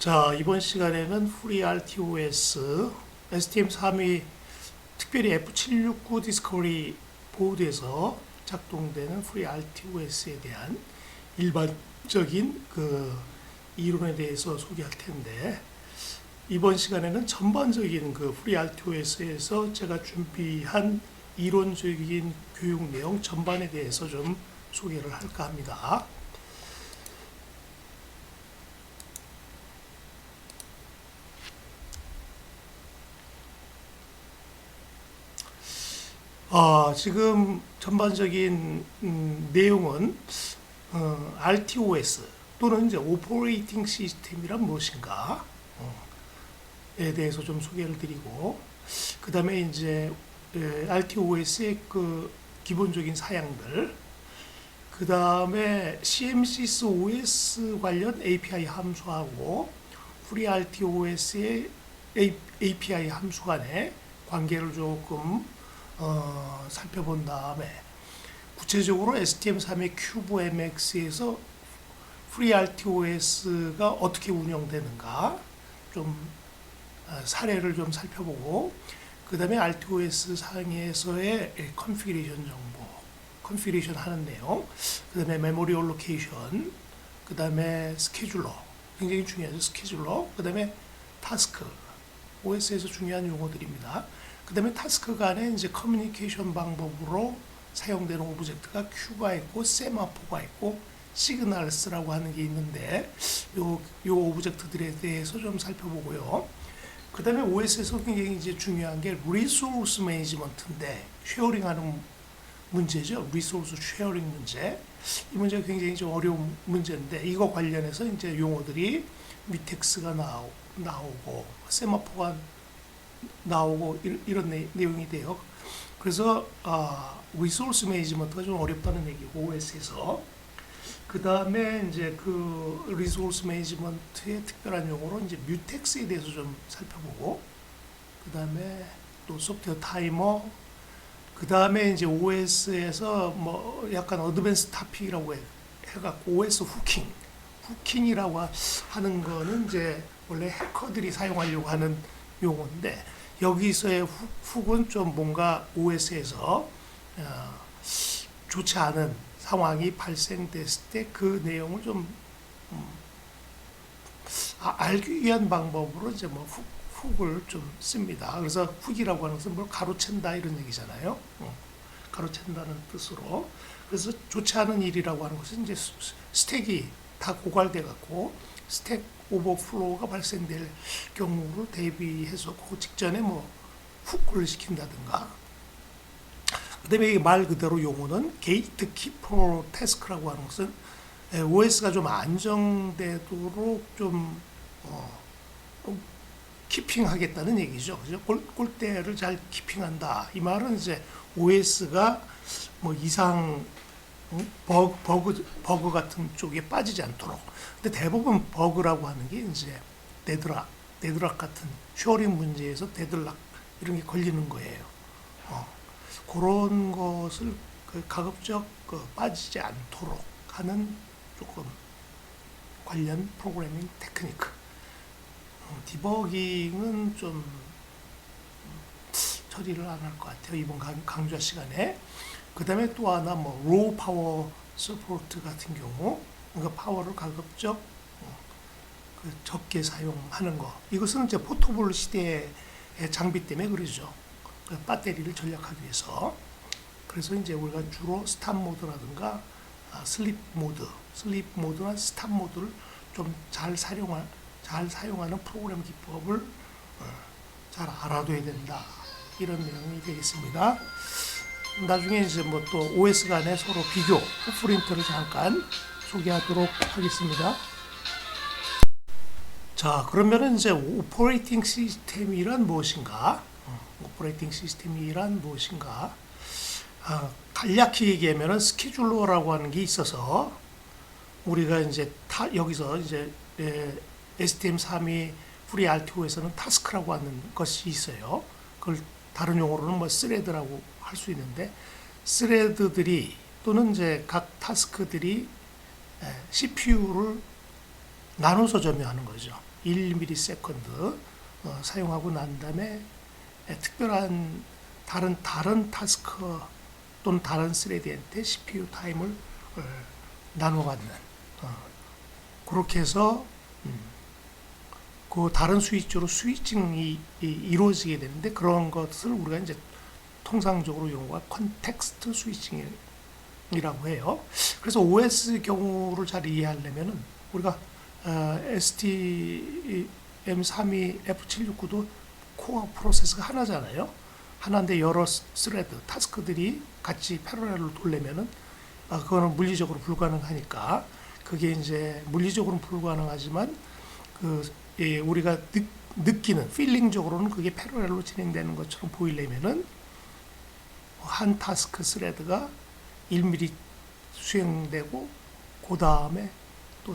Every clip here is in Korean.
자, 이번 시간에는 FreeRTOS STM32 특별히 F769 디스커버리 보드에서 작동되는 FreeRTOS에 대한 일반적인 이론에 대해서 소개할 텐데, 이번 시간에는 전반적인 FreeRTOS에서 제가 준비한 이론적인 교육 내용 전반에 대해서 좀 소개를 할까 합니다. 지금 전반적인 내용은 RTOS 또는 이제 오퍼레이팅 시스템이란 무엇인가 에 대해서 좀 소개를 드리고, 그 다음에 이제 RTOS의 기본적인 사양들, 그 다음에 CMSIS OS 관련 API 함수하고 FreeRTOS의 API 함수 간의 관계를 조금 살펴본 다음에, 구체적으로 STM32 CubeMX에서 FreeRTOS가 어떻게 운영되는가 좀 사례를 좀 살펴보고, 그 다음에 RTOS 상에서의 컨피그레이션 정보, 컨피그레이션 하는 내용, 그 다음에 메모리 올로케이션, 그 다음에 스케줄러, 굉장히 중요하죠. 스케줄러, 그 다음에 타스크, OS에서 중요한 용어들입니다. 그 다음에 타스크 간에 이제 커뮤니케이션 방법으로 사용되는 오브젝트가 큐가 있고 세마포가 있고 시그널스라고 하는 게 있는데, 요 오브젝트들에 대해서 좀 살펴보고요. 그 다음에 OS에서 굉장히 이제 중요한 게 리소스 매니지먼트인데, 쉐어링하는 문제죠. 리소스 쉐어링 문제. 이 문제가 굉장히 좀 어려운 문제인데, 이거 관련해서 이제 용어들이 뮤텍스가 나오고 세마포가 나오고 이런 내용이 돼요. 그래서 리소스 매니지먼트가 좀 어렵다는 얘기고, OS에서. 그 다음에 이제 리소스 매니지먼트의 특별한 용어로 이제 뮤텍스에 대해서 좀 살펴보고, 그 다음에 또 소프트웨어 타이머, 그 다음에 이제 OS에서 뭐 약간 어드밴스 타픽이라고 해갖고 OS 후킹이라고 하는 거는 이제 원래 해커들이 사용하려고 하는 용어인데, 여기서의 훅은 좀 뭔가 OS에서 좋지 않은 상황이 발생됐을 때 그 내용을 좀 알기 위한 방법으로 이제 뭐 훅을 좀 씁니다. 그래서 훅이라고 하는 것은 뭘 가로챈다 이런 얘기잖아요. 가로챈다는 뜻으로. 그래서 좋지 않은 일이라고 하는 것은 이제 스택이 다 고갈돼 갖고 스택 오버플로우가 발생될 경우를 대비해서 그 직전에 뭐 훅을 시킨다든가. 그 다음에 말 그대로 용어는 게이트 키퍼 태스크라고 하는 것은 OS가 좀 안정되도록 좀 키핑하겠다는 얘기죠. 그죠? 꼴대를 잘 키핑한다. 이 말은 이제 OS가 뭐 이상 버그 같은 쪽에 빠지지 않도록. 근데 대부분 버그라고 하는 게 이제 데드락 같은 쉐어링 문제에서 데드락 이런 게 걸리는 거예요. 그런 것을 가급적 빠지지 않도록 하는 조금 관련 프로그래밍 테크니크. 디버깅은 좀 처리를 안 할 것 같아요, 이번 강좌 시간에. 그 다음에 또 하나 뭐 로우 파워 서포트 같은 경우, 그러니까 파워를 가급적 적게 사용하는 거. 이것은 이제 포터블 시대의 장비 때문에 그러죠. 배터리를 절약하기 위해서. 그래서 이제 우리가 주로 스탑 모드라든가 슬립 모드나 스탑 모드를 좀 잘 사용하는 프로그램 기법을 잘 알아둬야 된다. 이런 내용이 되겠습니다. 나중에 이제 뭐 또 OS 간에 서로 비교, 풋프린트를 잠깐 소개하도록 하겠습니다. 자, 그러면은 이제 오퍼레이팅 시스템이란 무엇인가? 간략히 얘기하면은 스케줄러라고 하는 게 있어서, 우리가 이제 여기서 이제 STM32 FreeRTOS에서는 타스크라고 하는 것이 있어요. 그걸 다른 용어로는 뭐 스레드라고 할 수 있는데, 스레드들이 또는 이제 각 타스크들이 CPU를 나눠서 점유하는 거죠. 1ms 사용하고 난 다음에 특별한 다른 타스크 또는 다른 스레드한테 CPU 타임을 나눠 갖는 그렇게 해서 그 다른 스위치로 스위칭이 이루어지게 되는데 그런 것을 우리가 이제 통상적으로 용어가 컨텍스트 스위칭이라고 해요. 그래서 OS 경우를 잘 이해하려면은 우리가 STM32F769도 코어 프로세스가 하나잖아요. 하나인데 여러 스레드, 타스크들이 같이 패러렐로 돌려면은 그거는 물리적으로 불가능하니까 그게 이제 물리적으로는 불가능하지만 우리가 느끼는 필링적으로는 그게 패러렐로 진행되는 것처럼 보이려면은 한 타스크 스레드가 1mm 수행되고 그 다음에 또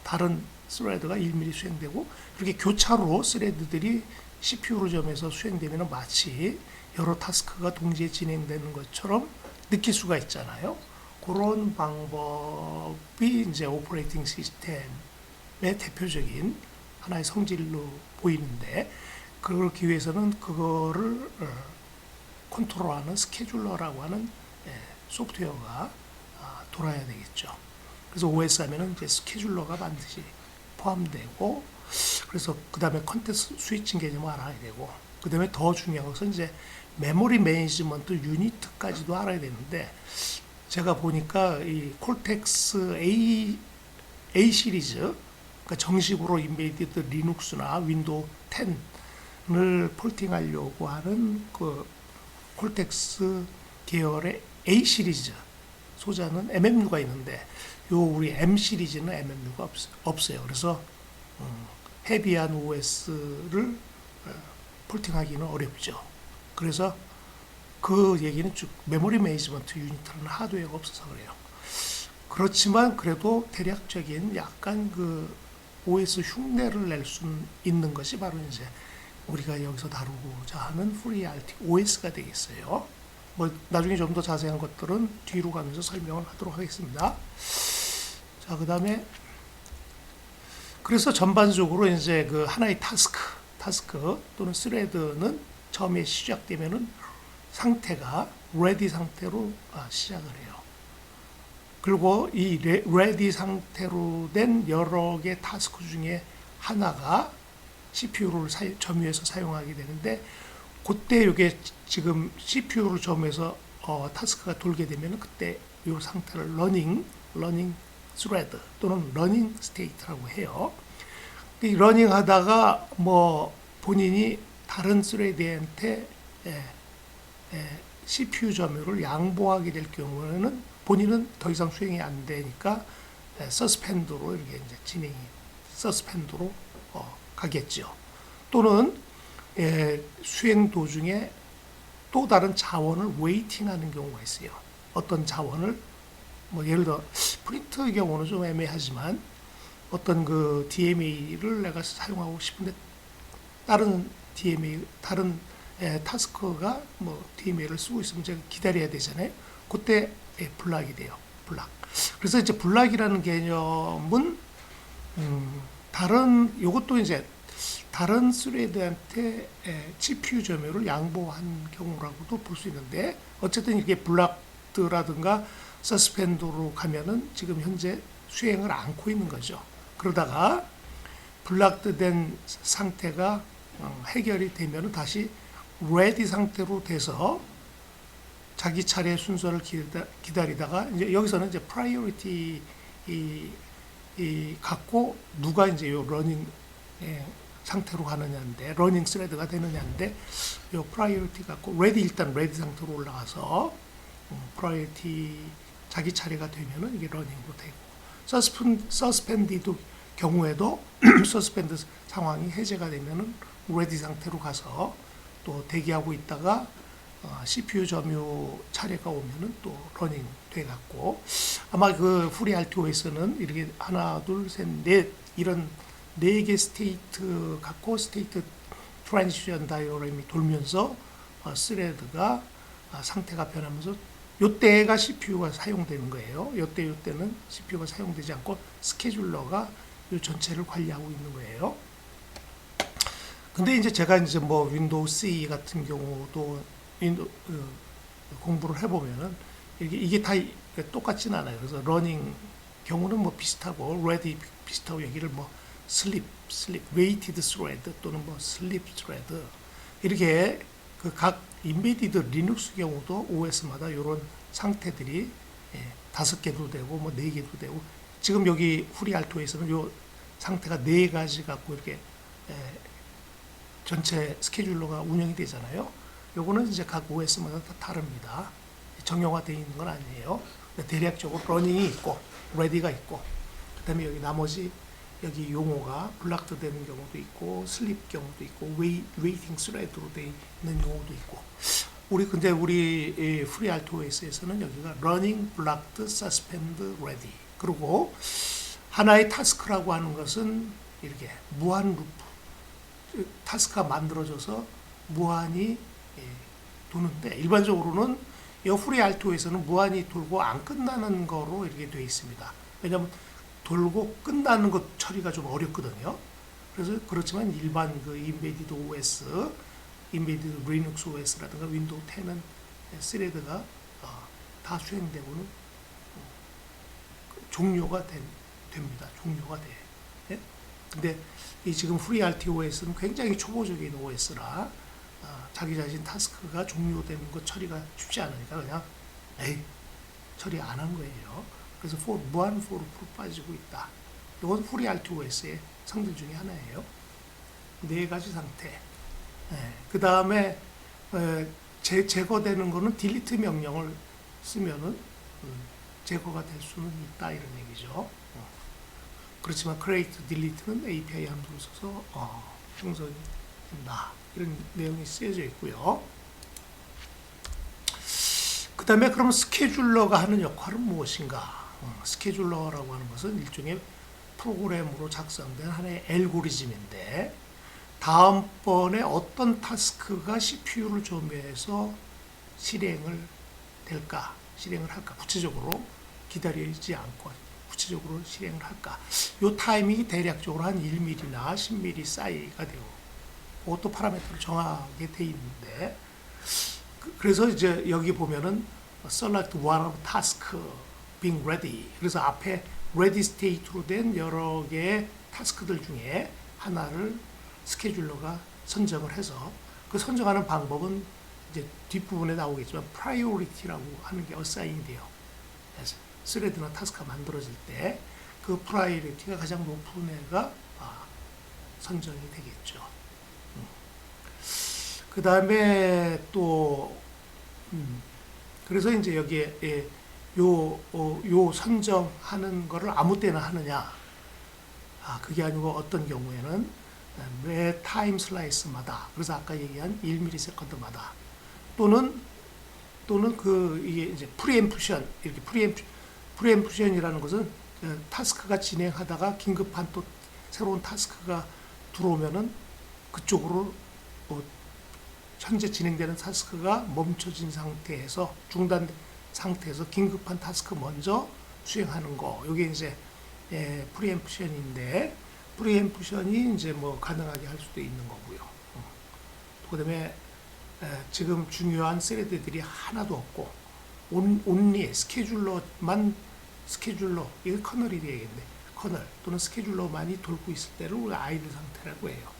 다른 스레드가 1mm 수행되고 그렇게 교차로 스레드들이 CPU로 점에서 수행되면 마치 여러 타스크가 동시에 진행되는 것처럼 느낄 수가 있잖아요. 그런 방법이 이제 오퍼레이팅 시스템의 대표적인 하나의 성질로 보이는데 그렇기 위해서는 그거를 컨트롤하는 스케줄러라고 하는 소프트웨어가 돌아야 되겠죠. 그래서 OS 하면은 이제 스케줄러가 반드시 포함되고 그래서 그 다음에 컨텍스트 스위칭 개념을 알아야 되고 그 다음에 더 중요한 것은 이제 메모리 매니지먼트 유니트까지도 알아야 되는데 제가 보니까 이 콜텍스 A 시리즈 그러니까 정식으로 인베이디드 리눅스나 윈도우 10을 폴팅하려고 하는 그 콜텍스 계열의 A 시리즈 소자는 MMU가 있는데 우리 M 시리즈는 MMU가 없어요. 그래서 헤비한 OS를 폴팅하기는 어렵죠. 그래서 그 얘기는 쭉 메모리 매니지먼트 유니트는 하드웨어가 없어서 그래요. 그렇지만 그래도 대략적인 약간 그 OS 흉내를 낼 수 있는 것이 바로 이제 우리가 여기서 다루고자 하는 FreeRT OS가 되겠어요. 뭐 나중에 좀 더 자세한 것들은 뒤로 가면서 설명을 하도록 하겠습니다. 자, 그다음에 그래서 전반적으로 이제 그 하나의 타스크 또는 스레드는 처음에 시작되면은 상태가 ready 상태로 시작을 해요. 그리고 이 ready 상태로 된 여러 개 타스크 중에 하나가 CPU를 점유해서 사용하게 되는데 그때 이게 지금 CPU를 점유해서 타스크가 돌게 되면 그때 이 상태를 러닝 스레드 또는 러닝 스테이트라고 해요. 이 러닝 하다가 뭐 본인이 다른 스레드한테 CPU 점유를 양보하게 될 경우에는 본인은 더 이상 수행이 안 되니까 서스펜드로 이렇게 이제 서스펜드로 가겠죠. 또는 수행 도중에 또 다른 자원을 웨이팅하는 경우가 있어요. 어떤 자원을 뭐 예를 들어 프린트의 경우는 좀 애매하지만 어떤 그 DMA를 내가 사용하고 싶은데 다른 타스크가 뭐 DMA를 쓰고 있으면 제가 기다려야 되잖아요. 그때 블락이 돼요. 블락. 그래서 이제 블락이라는 개념은 요것도 이제 다른 스레드한테 CPU 점유를 양보한 경우라고도 볼 수 있는데 어쨌든 이게 블락드라든가 서스펜드로 가면은 지금 현재 수행을 않고 있는 거죠. 그러다가 블락드된 상태가 해결이 되면은 다시 레디 상태로 돼서 자기 차례 순서를 기다리다가 이제 여기서는 이제 프라이어리티 갖고 누가 이제 요 러닝 상태로 가느냐인데 러닝 스레드가 되느냐인데 요 프라이어리티 갖고 일단 레디 상태로 올라가서 프라이어리티 자기 차례가 되면은 이게 러닝으로 되고 서스펜디도 경우에도 서스펜드 상황이 해제가 되면은 레디 상태로 가서 또 대기하고 있다가 CPU 점유 차례가 오면은 또 러닝 돼 갖고 아마 그 FreeRTOS는 이렇게 하나, 둘, 셋, 넷 이런 4개 스테이트 갖고 스테이트 트랜지션 다이어그램이 돌면서 스레드가 상태가 변하면서 요때가 CPU가 사용되는 거예요. 요때는 CPU가 사용되지 않고 스케줄러가 이 전체를 관리하고 있는 거예요. 근데 이제 제가 이제 뭐 윈도우 C 같은 경우도 공부를 해보면은 이게 다 똑같진 않아요. 그래서 러닝 경우는 뭐 비슷하고 ready 비슷하고 여기를 뭐 sleep, waited thread 또는 뭐 sleep thread 이렇게 그 각 인베디드 리눅스 경우도 OS마다 이런 상태들이 5개도 되고 뭐 4개도 되고 지금 여기 후리알토에서는 요 상태가 4가지 갖고 이렇게 전체 스케줄러가 운영이 되잖아요. 요거는 이제 각 OS마다 다 다릅니다. 정형화되어 있는 건 아니에요. 대략적으로 러닝이 있고 레디가 있고 그다음에 여기 나머지 여기 용어가 블락드 되는 경우도 있고 슬립 경우도 있고 웨이팅 스레드로 되어 있는 경우도 있고 근데 우리 프리알토 OS에서는 여기가 running, blocked, suspend, ready 그리고 하나의 타스크라고 하는 것은 이렇게 무한 루프 타스크가 만들어져서 무한히 도는데 일반적으로는 이 프리알토에서는 무한히 돌고 안 끝나는 거로 이렇게 되어 있습니다. 왜냐하면 돌고 끝나는 것 처리가 좀 어렵거든요. 그래서 그렇지만 일반 그 인베디드 OS, 인베디드 리눅스 OS라든가 윈도우 10은 스레드가 다 수행되고는 종료가 됩니다. 종료가 돼. 예? 근데 이 지금 FreeRT OS는 굉장히 초보적인 OS라 자기 자신 타스크가 종료되는 것 처리가 쉽지 않으니까 그냥 처리 안 한 거예요. 그래서 무한 포로 빠지고 있다. 이건 FreeRT OS의 성질 중에 하나예요. 4가지 상태. 그 다음에 제거되는 거는 delete 명령을 쓰면은 제거가 될 수는 있다 이런 얘기죠. 그렇지만 create, delete는 API 함수를 써서 형성이 된다. 이런 내용이 쓰여져 있고요. 그 다음에 그럼 스케줄러가 하는 역할은 무엇인가? 스케줄러라고 하는 것은 일종의 프로그램으로 작성된 하나의 알고리즘인데 다음번에 어떤 타스크가 CPU를 점유해서 실행을 할까? 구체적으로 기다리지 않고 구체적으로 실행을 할까? 이 타이밍이 대략적으로 한 1mm나 10mm 사이가 되고 그것도 파라미터를 정하게 돼 있는데 그래서 이제 여기 보면은 select one of task being ready. 그래서 앞에 ready state로 된 여러 개의 타스크들 중에 하나를 스케줄러가 선정을 해서 그 선정하는 방법은 이제 뒷부분에 나오겠지만 priority라고 하는 게 assign 돼요. 스레드나 타스크가 만들어질 때 그 priority가 가장 높은 애가 선정이 되겠죠. 그 다음에 또 그래서 이제 여기에 요 선정하는 거를 아무 때나 하느냐? 그게 아니고 어떤 경우에는 매 타임 슬라이스마다 그래서 아까 얘기한 1ms마다 또는 이게 이제 프리엠프션 이렇게 프리엠프션이라는 것은 타스크가 진행하다가 긴급한 또 새로운 타스크가 들어오면은 그쪽으로 현재 진행되는 타스크가 멈춰진 상태에서 중단된 상태에서 긴급한 타스크 먼저 수행하는 거. 이게 이제 프리엠프션인데 프리엠프션이 이제 뭐 가능하게 할 수도 있는 거고요. 그다음에 지금 중요한 스레드들이 하나도 없고 온리 스케줄러 이게 커널이 되겠네. 커널 또는 스케줄러만이 돌고 있을 때를 우리가 아이들 상태라고 해요.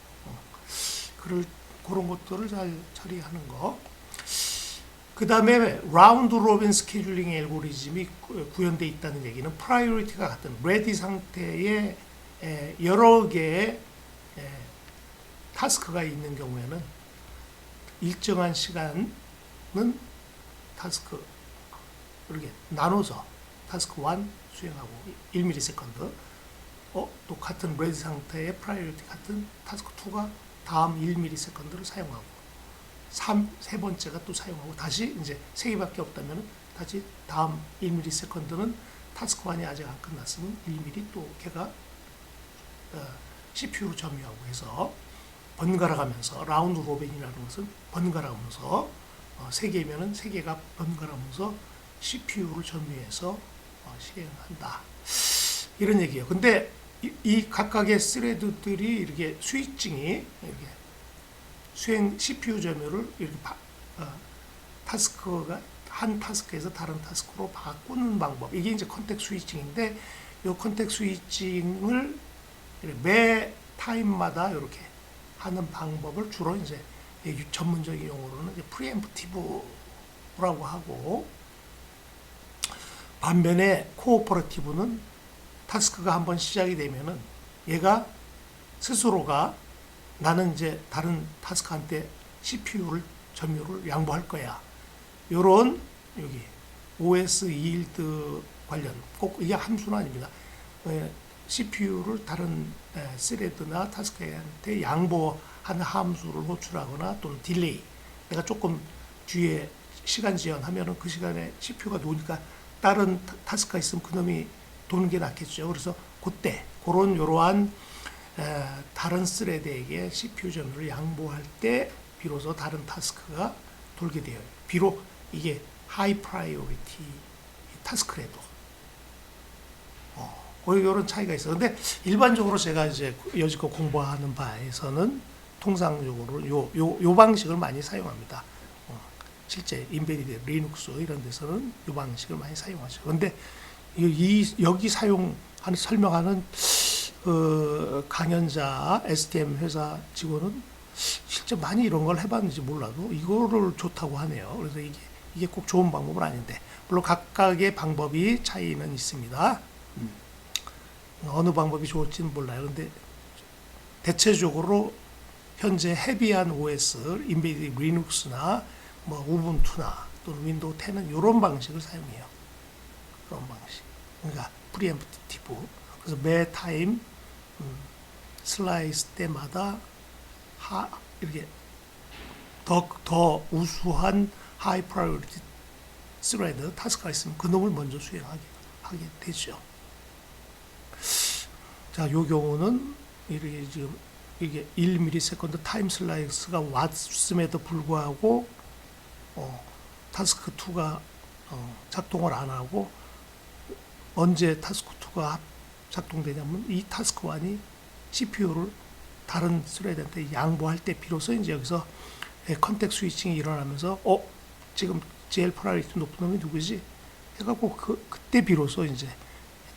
그런 것들을 잘 처리하는 거. 그 다음에 라운드 로빈 스케줄링 알고리즘이 구현되어 있다는 얘기는 프라이오리티가 같은 레디 상태에 여러 개의 타스크가 있는 경우에는 일정한 시간은 타스크 이렇게 나눠서 타스크 1 수행하고 1ms 또 같은 레디 상태의 프라이오리티 같은 타스크 2가 다음 1ms를 사용하고 세 번째가 또 사용하고 다시 이제 3개밖에 없다면 다시 다음 1ms는 타스크 1이 아직 안 끝났으면 1mm 또 걔가 CPU로 점유하고 해서 번갈아 가면서 라운드 로빈이라는 것은 번갈아 가면서 3개면은 3개가 번갈아 가면서 CPU를 점유해서 실행한다. 이런 얘기예요. 근데 이 각각의 스레드들이 이렇게 스위칭이 이렇게 수행 CPU 점유를 이렇게 타스크가 한 타스크에서 다른 타스크로 바꾸는 방법. 이게 이제 컨텍스트 스위칭인데, 이 컨텍스트 스위칭을 매 타임마다 이렇게 하는 방법을 주로 이제 전문적인 용어로는 이제 프리엠프티브라고 하고, 반면에 코오퍼레이티브는 타스크가 한번 시작이 되면은 얘가 스스로가 나는 이제 다른 타스크한테 CPU를 점유를 양보할 거야. 요런 여기 OS yield 관련 꼭 이게 함수는 아닙니다. CPU를 다른 스레드나 타스크한테 양보하는 함수를 호출하거나 또는 딜레이. 내가 조금 뒤에 시간 지연하면은 그 시간에 CPU가 노니까 다른 타스크가 있으면 그놈이 도는 게 낫겠죠. 그래서 그때 그런 이러한 다른 스레드에게 CPU 점유를 양보할 때 비로소 다른 타스크가 돌게 돼요. 비록 이게 하이 프라이오리티 타스크라도 이런 차이가 있어요. 근데 일반적으로 제가 이제 여지껏 공부하는 바에서는 통상적으로 요 방식을 많이 사용합니다. 실제 인베디드 리눅스 이런 데서는 요 방식을 많이 사용하죠. 근데 여기 설명하는 강연자 STM 회사 직원은 실제 많이 이런 걸 해봤는지 몰라도 이거를 좋다고 하네요. 그래서 이게 꼭 좋은 방법은 아닌데, 물론 각각의 방법이 차이는 있습니다. 어느 방법이 좋을지는 몰라요. 근데 대체적으로 현재 헤비한 OS, 인베디드 리눅스나 뭐 우분투나 또는 윈도우 10은 이런 방식을 사용해요. 그런 방식. 그러니까 프리엠프티브. 그래서 매 타임 슬라이스 때마다 이렇게 더 우수한 하이 프라이오리티 스레드 타스크가 있으면 그놈을 먼저 수행하게 되죠. 자, 요 경우는 이렇게 지금 이게 1ms 타임 슬라이스가 왔음에도 불구하고 타스크 2가 작동을 안 하고, 언제 타스크 2가 작동되냐면 이 타스크 1이 CPU를 다른 스레드한테 양보할 때 비로소 이제 여기서 컨텍스트 스위칭이 일어나면서 지금 제일 프라이오리티 높은 놈이 누구지? 해갖고 그때 비로소 이제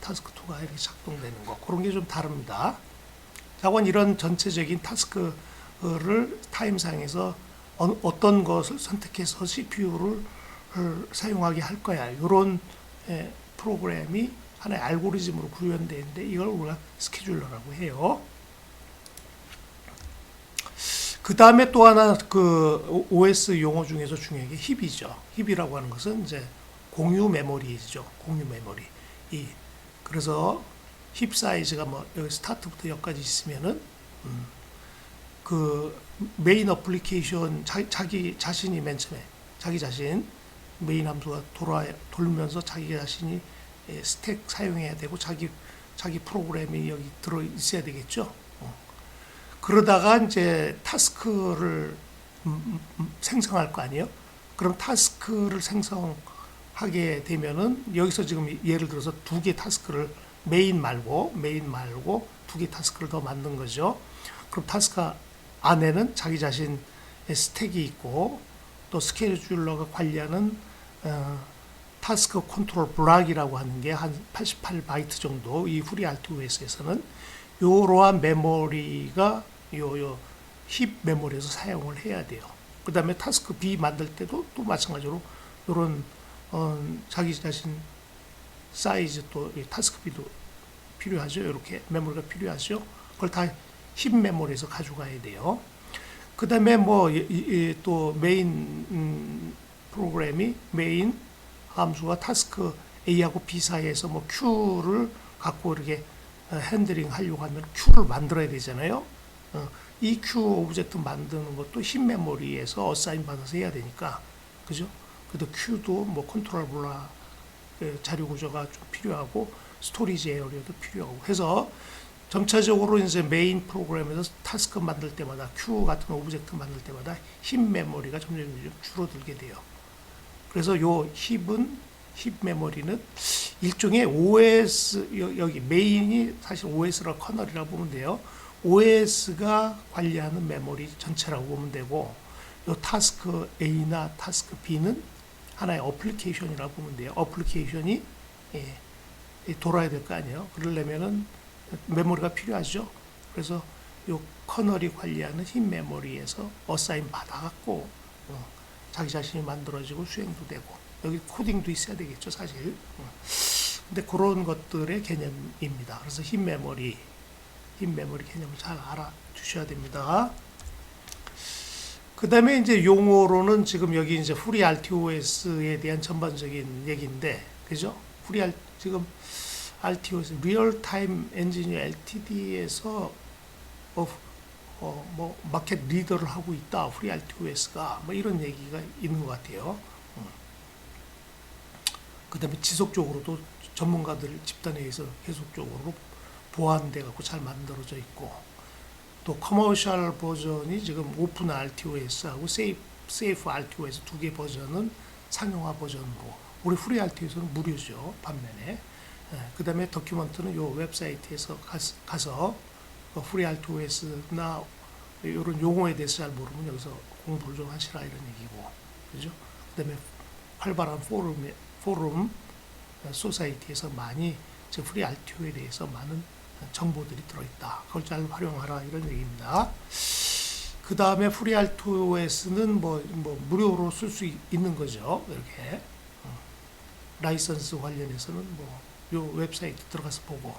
타스크 2가 이렇게 작동되는 거, 그런 게 좀 다릅니다. 자관 이런 전체적인 타스크를 타임상에서 어떤 것을 선택해서 CPU를 사용하게 할 거야. 이런 프로그램이 하나의 알고리즘으로 구현되는데 이걸 우리가 스케줄러라고 해요. 그 다음에 또 하나 그 OS 용어 중에서 중요한 게 힙이죠. 힙이라고 하는 것은 이제 공유 메모리죠. 공유 메모리. 그래서 힙 사이즈가 뭐 여기 스타트부터 여기까지 있으면은 그 메인 어플리케이션 자기 자신이 맨 처음에 자기 자신 메인 함수가 돌면서 자기 자신이 스택 사용해야 되고 자기 프로그램이 여기 들어 있어야 되겠죠. 그러다가 이제 타스크를 생성할 거 아니에요. 그럼 타스크를 생성하게 되면은 여기서 지금 예를 들어서 2개 타스크를 메인 말고 2개 타스크를 더 만든 거죠. 그럼 타스크 안에는 자기 자신의 스택이 있고, 또 스케줄러가 관리하는 타스크 컨트롤 블락이라고 하는 게 한 88바이트 정도, 이 FreeRTOS에서는 이러한 메모리가 힙 메모리에서 사용을 해야 돼요. 그 다음에 타스크 B 만들 때도 또 마찬가지로 이런 자기 자신 사이즈, 또 타스크 B도 필요하죠. 이렇게 메모리가 필요하죠. 그걸 다 힙 메모리에서 가져가야 돼요. 그 다음에 뭐 또 메인 프로그램이 메인 함수가 타스크 A하고 B 사이에서 뭐 Q를 갖고 이렇게 핸들링 하려고 하면 Q를 만들어야 되잖아요. 이 Q 오브젝트 만드는 것도 힙 메모리에서 어사인 받아서 해야 되니까, 그죠? 그래도 Q도 뭐 컨트롤 블락 자료 구조가 좀 필요하고 스토리지 에어리어도 필요하고 해서 점차적으로 이제 메인 프로그램에서 타스크 만들 때마다 Q 같은 오브젝트 만들 때마다 힙 메모리가 점점 줄어들게 돼요. 그래서 요 힙은 힙 메모리는 일종의 OS, 여기 메인이 사실 OS라 커널이라고 보면 돼요. OS가 관리하는 메모리 전체라고 보면 되고, 요 타스크 A나 타스크 B는 하나의 어플리케이션이라고 보면 돼요. 어플리케이션이 돌아야 될 거 아니에요. 그러려면은 메모리가 필요하죠. 그래서 요 커널이 관리하는 힙 메모리에서 어사인 받아갖고 자기 자신이 만들어지고 수행도 되고, 여기 코딩도 있어야 되겠죠, 사실. 근데 그런 것들의 개념입니다. 그래서 힙 메모리 개념을 잘 알아주셔야 됩니다. 그 다음에 이제 용어로는 지금 여기 이제 FreeRTOS에 대한 전반적인 얘기인데, 그죠? 지금 RTOS, 리얼타임 엔지니어 LTD에서 뭐 마켓 리더를 하고 있다, FreeRTOS가 뭐 이런 얘기가 있는 것 같아요. 그 다음에 지속적으로도 전문가들 집단에 의해서 계속적으로 보완돼 갖고 잘 만들어져 있고, 또 커머셜 버전이 지금 오픈 RTOS하고 세이프 RTOS 두 개 버전은 상용화 버전으로, 우리 프리 RTOS는 무료죠, 반면에. 그 다음에 더큐먼트는 요 웹사이트에서 가서 프리 RTOS나 이런 용어에 대해서 잘 모르면 여기서 공부를 좀 하시라 이런 얘기고, 그죠? 그 다음에 활발한 포럼 소사이티에서 많이 프리 RTO에 대해서 많은 정보들이 들어있다. 그걸 잘 활용하라 이런 얘기입니다. 그 다음에 프리 RTOS는 뭐 무료로 쓸 수 있는 거죠. 이렇게 라이선스 관련해서는 뭐 요 웹사이트 들어가서 보고.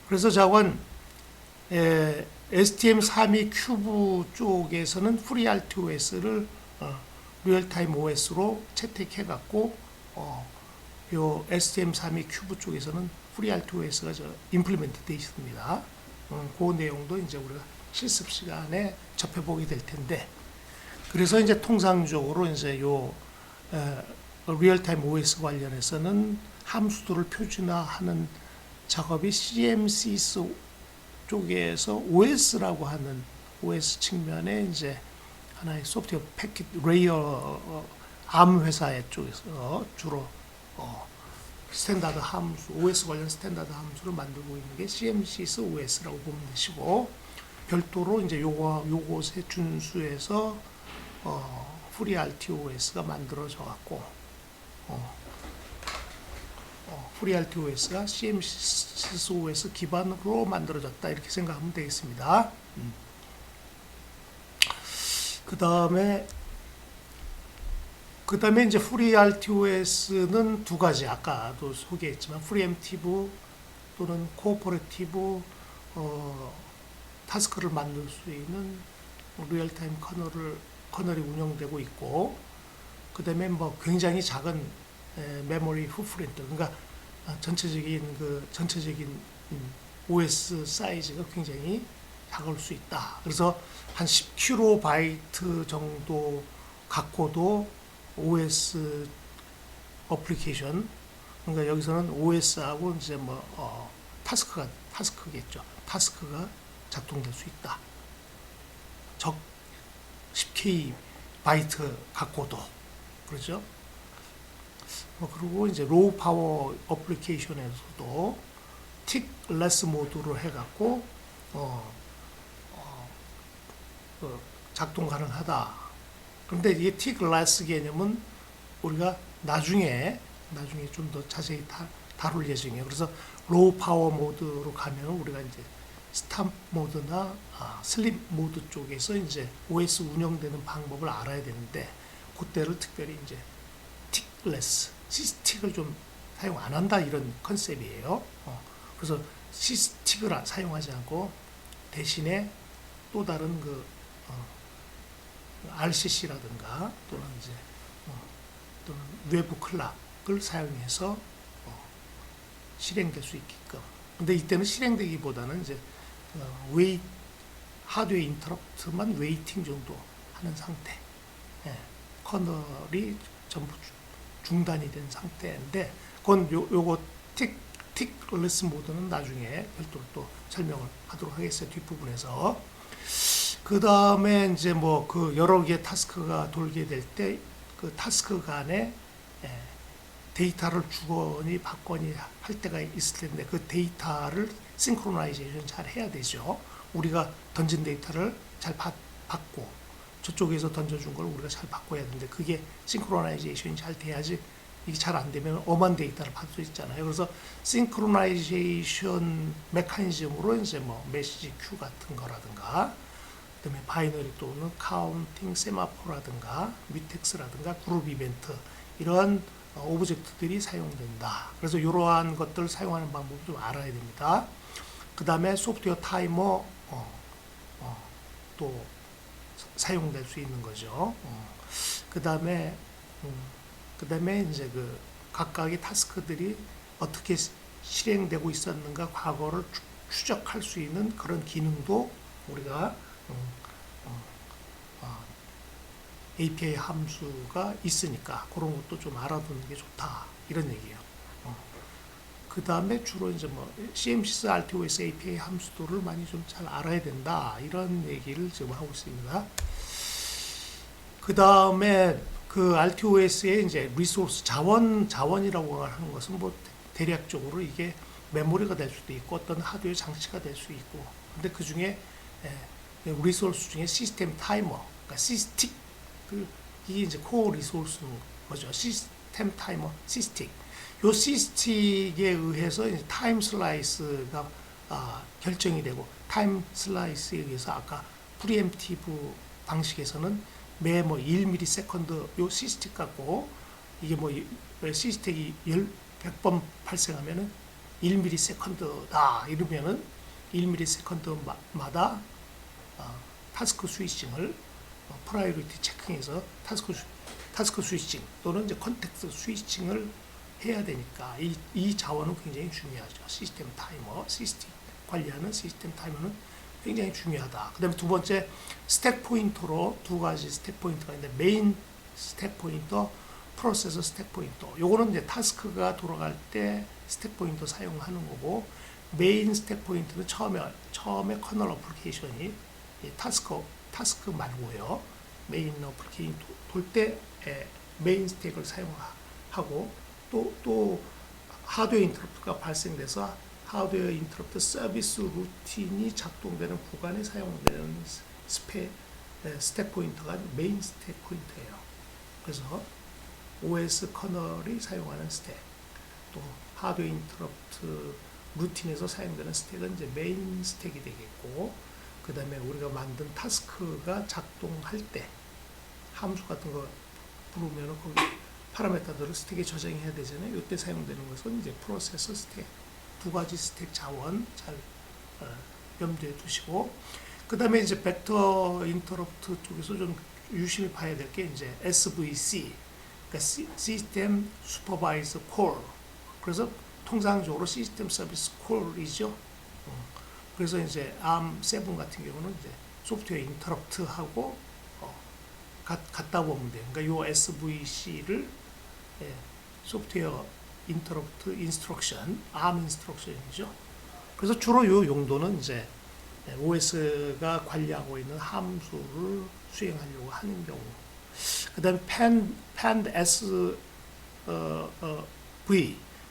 그래서 자관 STM32 큐브 쪽에서는 프리 RTOS를 리얼타임 OS로 채택해 갖고 요 STM32 큐브 쪽에서는 프리 RTOS가 임플리멘트 되어 있습니다. 그 내용도 이제 우리가 실습 시간에 접해보게 될 텐데, 그래서 이제 통상적으로 이제 요 리얼타임 OS 관련해서는 함수들을 표준화하는 작업이 CMSIS 쪽에서 OS라고 하는 OS 측면에 이제 하나의 소프트웨어 패킷 레이어 암 회사의 쪽에서 주로 스탠다드 함수, OS 관련 스탠다드 함수를 만들고 있는 게 CMSIS OS라고 보면 되시고, 별도로 이제 요것에 준수해서 프리 RTOS가 만들어져 갖고 프리 RTOS가 CMSIS OS 기반으로 만들어졌다 이렇게 생각하면 되겠습니다. 그 다음에 이제 프리 RTOS는 두 가지, 아까도 소개했지만 프리엠티브 또는 코오퍼레티브 타스크를 만들 수 있는 리얼타임 커널이 운영되고 있고, 그 다음에 뭐 굉장히 작은 메모리 풋프린트, 그러니까 전체적인 OS 사이즈가 굉장히 작을 수 있다. 그래서 한 10KB 정도 갖고도 OS 어플리케이션, 그러니까 여기서는 OS하고 이제 뭐 타스크겠죠. 타스크가 작동될 수 있다. 10KB 갖고도, 그렇죠? 그리고 이제 로우 파워 어플리케이션에서도 틱레스 모드로 해갖고 작동 가능하다. 그런데 이게 틱레스 개념은 우리가 나중에 좀 더 자세히 다룰 예정이에요. 그래서 로우 파워 모드로 가면 우리가 이제 스탑 모드나 슬립 모드 쪽에서 이제 OS 운영되는 방법을 알아야 되는데, 그때를 특별히 이제 틱레스, 시스틱을 좀 사용 안 한다 이런 컨셉이에요. 그래서 시스틱을 사용하지 않고 대신에 또 다른 RCC라든가 또는 이제 또는 외부 클락을 사용해서 실행될 수 있게끔. 근데 이때는 실행되기보다는 이제 하드웨어 인터럽트만 웨이팅 정도 하는 상태. 커널이 전부 중단이 된 상태인데, 그건 요거 틱레스 모드는 나중에 별도로 또 설명을 하도록 하겠어요, 뒷부분에서. 그 다음에 이제 뭐 여러 개의 타스크가 돌게 될 때 그 타스크 간에 데이터를 주거니 받거니 할 때가 있을 텐데 그 데이터를 싱크로나이제이션 잘 해야 되죠. 우리가 던진 데이터를 잘 받고 저쪽에서 던져준 걸 우리가 잘 바꿔야 되는데 그게 싱크로나이제이션이 잘 돼야지 이게 잘 안 되면 엄한 데이터를 받을 수 있잖아요. 그래서 싱크로나이제이션 메커니즘으로 이제 뭐 메시지 큐 같은 거라든가 그다음에 바이너리 또는 카운팅 세마포라든가 뮤텍스라든가 그룹 이벤트 이런 오브젝트들이 사용된다. 그래서 이러한 것들을 사용하는 방법을 좀 알아야 됩니다. 그 다음에 소프트웨어 타이머 또 사용될 수 있는 거죠. 그 다음에 이제 그 각각의 타스크들이 어떻게 실행되고 있었는가 과거를 추적할 수 있는 그런 기능도 우리가 API 함수가 있으니까 그런 것도 좀 알아두는 게 좋다 이런 얘기예요. 그 다음에 주로 이제 뭐 CMSIS, RTOS API 함수들을 많이 좀 잘 알아야 된다 이런 얘기를 지금 하고 있습니다. 그 다음에 그 RTOS의 이제 리소스 자원이라고 하는 것은 뭐 대략적으로 이게 메모리가 될 수도 있고 어떤 하드웨어 장치가 될 수 있고 근데 그 중에 리소스 중에 시스템 타이머, 그러니까 시스틱 이게 이제 코어 리소스인 거죠. 시스템 타이머, 시스틱. 요 시스틱에 의해서 이제 타임 슬라이스가 결정이 되고 타임 슬라이스에 의해서 아까 프리엠티브 방식에서는 매 뭐 1ms 요 시스틱 갖고 이게 뭐 시스틱이 100번 발생하면은 1ms다 이러면은 1ms마다 타스크 스위칭을 프라이어리티 체킹해서 타스크 스위칭 또는 이제 컨텍스트 스위칭을 해야 되니까 이 자원은 굉장히 중요하죠. 시스템 타이머, 시스템 관리하는 시스템 타이머는 굉장히 중요하다. 그 다음에 두 번째 스택 포인터로 두 가지 스택 포인터가 있는데 메인 스택 포인터, 프로세서 스택 포인터. 요거는 이제 타스크가 돌아갈 때 스택 포인터 사용하는 거고 메인 스택 포인터는 처음에 커널 어플리케이션이 타스크 말고요. 메인 어플리케이션 돌 때 메인 스택을 사용하고 또 하드웨어 인터럽트가 발생돼서 하드웨어 인터럽트 서비스 루틴이 작동되는 구간에 사용되는 스택 포인터가 메인 스택 포인터예요. 그래서 OS 커널이 사용하는 스택, 또 하드웨어 인터럽트 루틴에서 사용되는 스택은 이제 메인 스택이 되겠고, 그 다음에 우리가 만든 타스크가 작동할 때 함수 같은 거 부르면 거기 파라미터들을 스택에 저장해야 되잖아요. 이때 사용되는 것은 이제 프로세서 스택, 두 가지 스택 자원 잘 염두에 두시고, 그 다음에 이제 벡터 인터럽트 쪽에서 좀 유심히 봐야 될 게 이제 SVC, 그러니까 시스템 슈퍼바이저 콜. 그래서 통상적으로 시스템 서비스 콜이죠. 그래서 이제 ARM7 같은 경우는 이제 소프트웨어 인터럽트하고 갖다 보면 돼요. 그러니까 요 SVC를 소프트웨어 인터럽트 인스트럭션, ARM 인스트럭션이죠. 그래서 주로 요 용도는 이제 OS가 관리하고 있는 함수를 수행하려고 하는 경우. 그 다음에 PAND SV.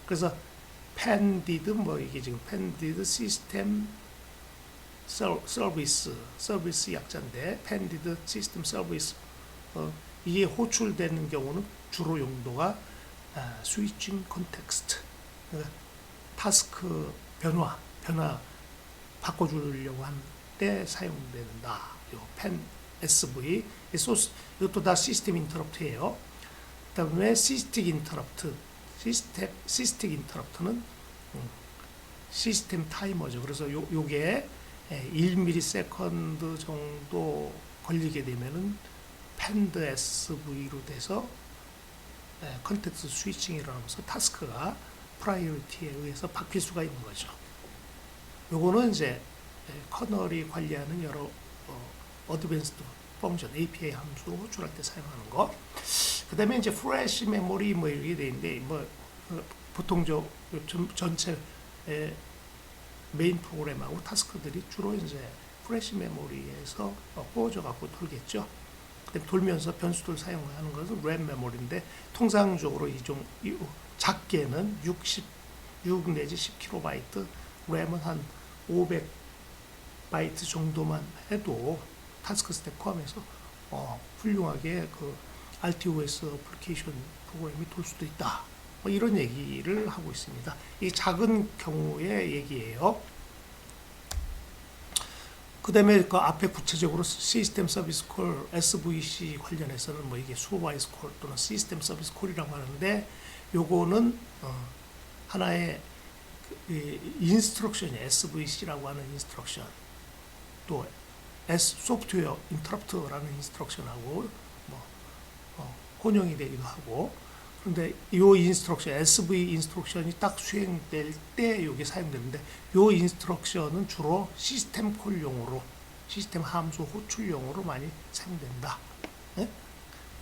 그래서 PANDed 뭐 이게 지금 PANDed 시스템 서비스 약자인데 PANDed 시스템 서비스 이게 호출되는 경우는 주로 용도가 스위칭 컨텍스트, 그러니까 타스크 변화 바꿔주려고 할 때 사용된다. 요 pen SV 소스 이것도 다 시스템 인터럽트예요. 그다음에 시스틱 인터럽트는 시스템 타이머죠. 그래서 요게 1ms 정도 걸리게 되면은 펜드 SV로 돼서 컨텍스트 스위칭이 일어나면서 타스크가 프라이어리티에 의해서 바뀔 수가 있는 거죠. 요거는 이제 커널이 관리하는 여러 어드밴스드 펑션 API 함수 호출할 때 사용하는 거. 그 다음에 이제 프레시 메모리 뭐 이렇게 돼 있는데 보통 전체 메인 프로그램하고 타스크들이 주로 이제 프레시 메모리에서 구워져 갖고 돌겠죠. 그다음에 돌면서 변수들 사용하는 것은 램 메모리인데 통상적으로 작게는 6 내지 10KB, 램은 한 500바이트 정도만 해도 타스크 스택 포함해서 훌륭하게 그 RTOS 어플리케이션 프로그램이 돌 수도 있다. 뭐 이런 얘기를 하고 있습니다. 이 작은 경우의 얘기예요. 그 다음에 그 앞에 구체적으로 시스템 서비스 콜, SVC 관련해서는 뭐 이게 슈퍼바이즈 콜 또는 시스템 서비스 콜이라고 하는데, 요거는 하나의 인스트럭션이 SVC라고 하는 인스트럭션, 또 소프트웨어 인터럽트라는 인스트럭션하고 뭐 혼용이 되기도 하고, 그런데 이 인스트럭션, SV 인스트럭션이 딱 수행될 때 이게 사용되는데, 이 인스트럭션은 주로 시스템 콜용으로, 시스템 함수 호출용으로 많이 사용된다. 네?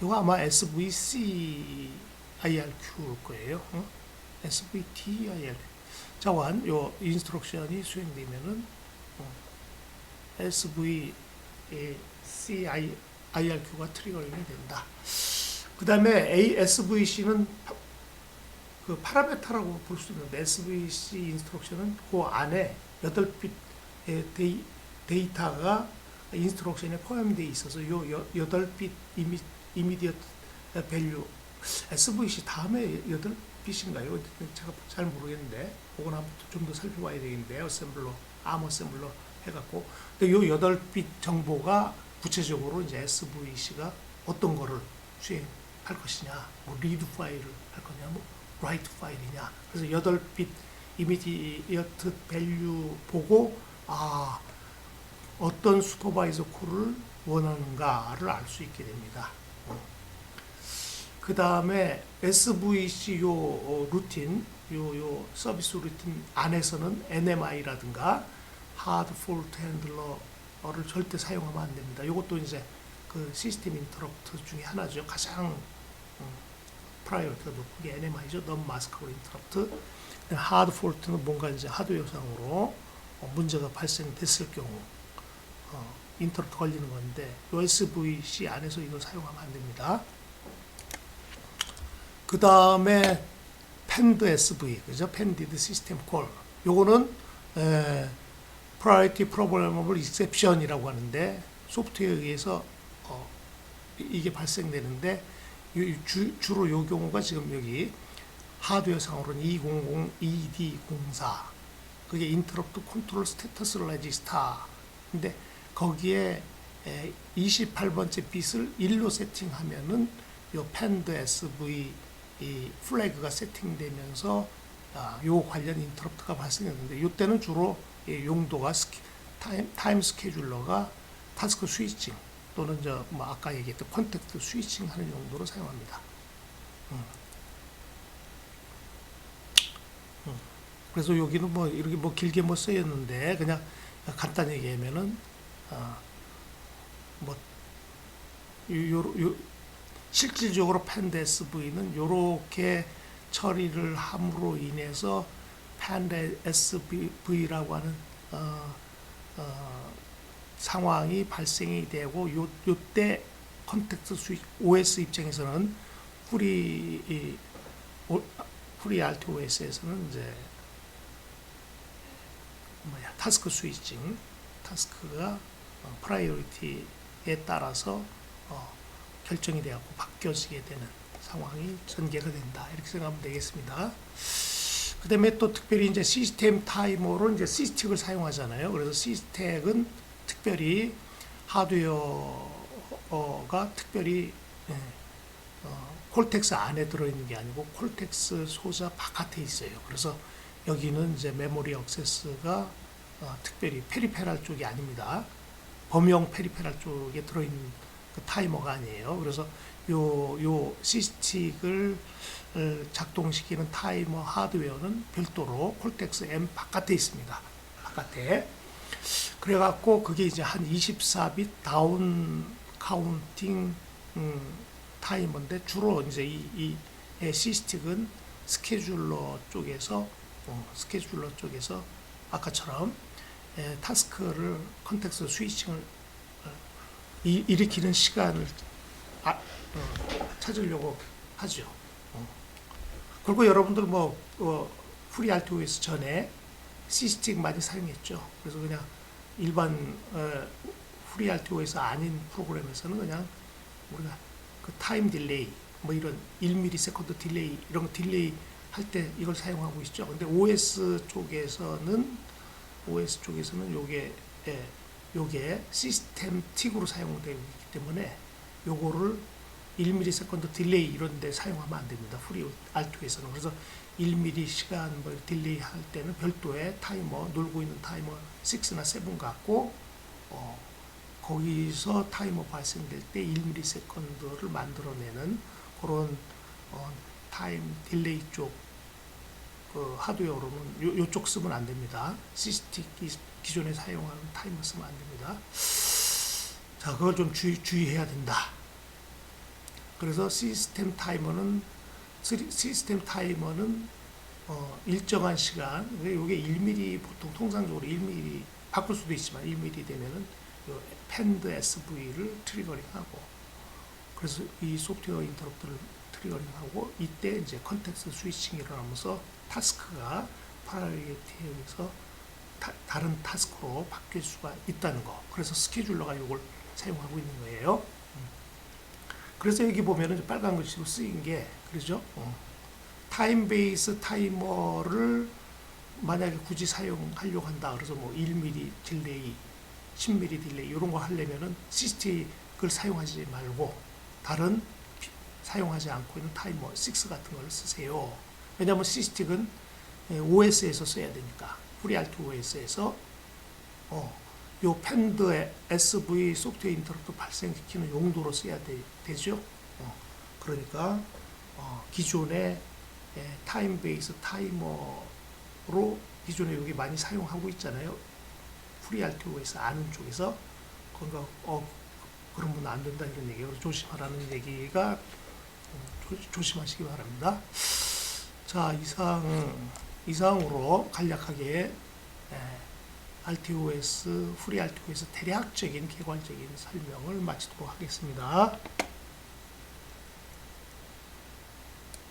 이거 아마 SVC IRQ일 거예요. SVT IRQ. 자완 요 인스트럭션이 수행되면은 SVC IRQ가 트리거링이 된다. 그 다음에 SVC는 그 파라메타라고 볼 수 있는데, SVC 인스트럭션은 그 안에 8빗의 데이터가 인스트럭션에 포함되어 있어서 요 8빗 이미디어트 밸류, SVC 다음에 8빗인가요? 제가 잘 모르겠는데, 그건 한번 좀 더 살펴봐야 되겠는데, ARM 어셈블러 해갖고. 근데 요 8빗 정보가 구체적으로 이제 SVC가 어떤 거를 수행할 것이냐, 뭐 리드 파일을 할 거냐, 뭐 라이트 파일이냐. 그래서 8빗 이미디어트 밸류 보고 어떤 슈퍼바이저 콜을 원하는가를 알 수 있게 됩니다. 그 다음에 SVC 루틴, 요 서비스 루틴 안에서는 NMI라든가 하드 폴트 핸들러를 절대 사용하면 안 됩니다. 이것도 이제 그 시스템 인터럽트 중에 하나죠. 가장 프라이어티가 높은 게 NMI죠. Non maskable interrupt. 하드 폴트는 뭔가 이제 하드웨어상으로 문제가 발생됐을 경우 인터럽트 걸리는 건데, SVC 안에서 이거 사용하면 안 됩니다. 그 다음에 PEND SV, 그죠? Pended System Call. 요거는 Priority Programmable Exception이라고 하는데, 소프트웨어에 의해서 이게 발생되는데, 주로 요 경우가 지금 여기 하드웨어상으로는 200ED04, 그게 Interrupt Control Status Register. 근데 거기에 28번째 빗을 1로 세팅하면은 요 PEND SV 이 플래그가 세팅되면서 요 관련 인터럽트가 발생했는데, 이때는 주로 용도가 타임 스케줄러가 타스크 스위칭 또는 뭐 아까 얘기했던 컨택트 스위칭 하는 용도로 사용합니다. 그래서 여기는 뭐 이렇게 뭐 길게 뭐 쓰였는데, 그냥 간단히 얘기하면은 뭐 실질적으로 PEND SV는 요렇게 처리를 함으로 인해서 PEND SV라고 하는 상황이 발생이 되고, 요때 컨텍스트 스위치 OS 입장에서는 프리 RTOS에서는 이제 타스크 스위칭, 타스크가 프라이어리티에 따라서 결정이 되었고 바뀌어지게 되는 상황이 전개가 된다. 이렇게 생각하면 되겠습니다. 그 다음에 또 특별히 이제 시스템 타이머로 이제 시스택을 사용하잖아요. 그래서 시스택은 특별히 하드웨어가 특별히 콜텍스 안에 들어있는 게 아니고 콜텍스 소자 바깥에 있어요. 그래서 여기는 이제 메모리 액세스가 특별히 페리페랄 쪽이 아닙니다. 범용 페리페랄 쪽에 들어있는 그 타이머가 아니에요. 그래서 요 시스틱을 작동시키는 타이머 하드웨어는 별도로 콜텍스 M 바깥에 있습니다. 바깥에. 그래갖고 그게 이제 한 24빗 다운 카운팅 타이머인데, 주로 이제 이 시스틱은 스케줄러 쪽에서 아까처럼 타스크를 컨텍스트 스위칭을 일으키는 시간을 찾으려고 하죠. 그리고 여러분들 뭐 프리 RTOS 전에 C스틱 많이 사용했죠. 그래서 그냥 일반 프리 RTOS 아닌 프로그램에서는 그냥 우리가 그 타임 딜레이 뭐 이런 1ms 딜레이 이런 거 딜레이 할 때 이걸 사용하고 있죠. 근데 OS 쪽에서는 요게 시스템 틱으로 사용되고 있기 때문에 요거를 1ms 딜레이 이런 데 사용하면 안 됩니다. 프리 R2에서는. 그래서 1ms 시간 뭐 딜레이 할 때는 별도의 타이머, 놀고 있는 타이머 6나 7 갖고 거기서 타이머 발생될 때 1ms를 만들어내는 그런 타임 딜레이 쪽 하드웨어로는 요쪽 쓰면 안 됩니다. 시스틱 기존에 사용하는 타이머 쓰면 안 됩니다. 자, 그걸 좀 주의해야 된다. 그래서 시스템 타이머는 일정한 시간, 이게 1mm 보통 통상적으로 1mm 바꿀 수도 있지만 1mm 되면은 요 펜드 SV를 트리거링하고, 그래서 이 소프트웨어 인터럽트를 트리거링하고 이때 이제 컨텍스트 스위칭이 일어나면서 타스크가 파라리티에서 다른 타스크로 바뀔 수가 있다는 거. 그래서 스케줄러가 이걸 사용하고 있는 거예요. 그래서 여기 보면은 빨간 글씨로 쓰인 게 그러죠. 타임 베이스 타이머를 만약에 굳이 사용하려고 한다. 그래서 뭐 1mm 딜레이, 10mm 딜레이 이런 거 하려면은 시스틱을 사용하지 말고 다른 사용하지 않고 있는 타이머 6 같은 걸 쓰세요. 왜냐하면 시스틱은 OS에서 써야 되니까. FreeRTOS에서 요 펜드의 SV 소프트웨어 인터럽트 발생시키는 용도로 써야 되죠. 그러니까 기존의 타임 베이스 타이머로 기존에 여기 많이 사용하고 있잖아요. FreeRTOS 아는 쪽에서 그러니까 그러면 안 된다 이런 얘기예요. 조심하라는 얘기가 조심하시기 바랍니다. 자, 이상으로 간략하게 RTOS, FreeRTOS 대략적인 개괄적인 설명을 마치도록 하겠습니다.